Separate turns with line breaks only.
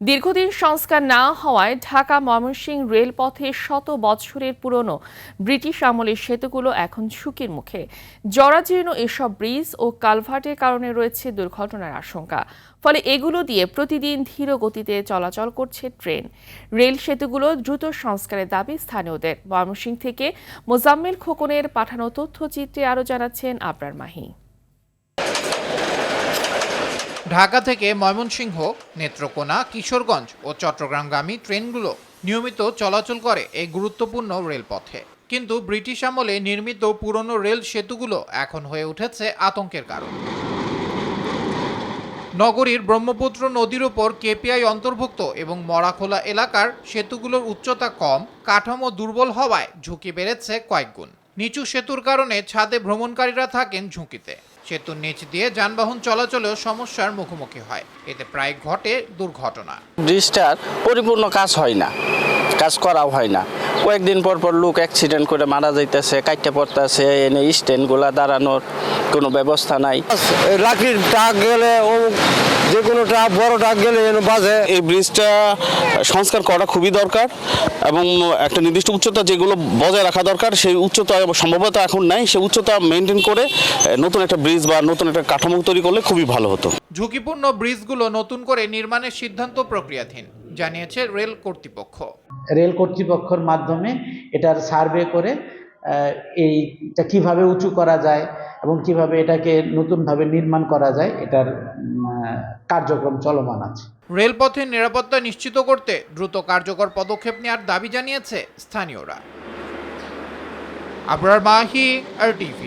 দীর্ঘদিন সংস্কার না হওয়ায় ঢাকা ময়মনসিংহ রেলপথে শত বছরের পুরনো ব্রিটিশ আমলের সেতুগুলো এখন ঝুঁকির মুখে। জরাজীর্ণ এসব ব্রিজ ও কালভার্টের কারণে রয়েছে দুর্ঘটনার আশঙ্কা। ফলে এগুলো দিয়ে প্রতিদিন ধীর গতিতে চলাচল করছে ট্রেন। রেল সেতুগুলো দ্রুত সংস্কারের দাবি স্থানীয়দের। ময়মনসিংহ থেকে মোজাম্মেল খোকনের পাঠানো তথ্যচিত্রে আরও জানাচ্ছেন আবরার মাহি।
ঢাকা থেকে ময়মনসিংহ, নেত্রকোনা, কিশোরগঞ্জ ও চট্টগ্রামগামী ট্রেনগুলো নিয়মিত চলাচল করে এই গুরুত্বপূর্ণ রেলপথে। কিন্তু ব্রিটিশ আমলে নির্মিত পুরনো রেল সেতুগুলো এখন হয়ে উঠেছে আতঙ্কের কারণ। নগরীর ব্রহ্মপুত্র নদীর উপর কেপিআই অন্তর্ভুক্ত এবং মরাখোলা এলাকার সেতুগুলোর উচ্চতা কম, কাঠামো দুর্বল হওয়ায় ঝুঁকি বেড়েছে কয়েকগুণ। নিচু সেতুর কারণে ছাদে ভ্রমণকারীরা থাকেন ঝুঁকিতে। সেতুর নিচ দিয়ে যানবাহন চলাচলেও সমস্যার মুখোমুখি হয়। এতে প্রায় ঘটে দুর্ঘটনা।
ব্রিজটার পরিপূর্ণ কাজ হয় না, কাজ করাও হয় না। কয়েকদিন পর পর লোক অ্যাক্সিডেন্ট করে মারা যাইতেছে, কাটতে পড়তেছে। এনে স্ট্যান্ডগুলা দাঁড়ানোর কোনো ব্যবস্থা নাই।
লাকড়ির ট্রাক গেলে ও যে কোনো ট্রাক, বড় ট্রাক গেলে বাজে।
এই ব্রিজটা সংস্কার করা খুবই দরকার এবং একটা নির্দিষ্ট উচ্চতা যেগুলো বজায় রাখা দরকার সেই উচ্চতা সম্ভবত এখন নাই। সেই উচ্চতা মেনটেন করে নতুন একটা ব্রিজ বা নতুন একটা কাঠামো তৈরি করলে খুবই ভালো হতো।
ঝুঁকিপূর্ণ ব্রিজগুলো নতুন করে নির্মাণের সিদ্ধান্ত প্রক্রিয়াধীন, জানিয়েছে রেল কর্তৃপক্ষ।
রেল কর্তৃপক্ষের মাধ্যমে এটার সার্ভে করে এইটা কিভাবে উঁচু করা যায় এবং কিভাবে এটাকে নতুনভাবে নির্মাণ করা যায় এটার কার্যক্রম চলমান আছে।
রেলপথের নিরাপত্তা নিশ্চিত করতে দ্রুত কার্যকর পদক্ষেপ নেওয়ার দাবি জানিয়েছে স্থানীয়রা। আবরার মাহি, RTV।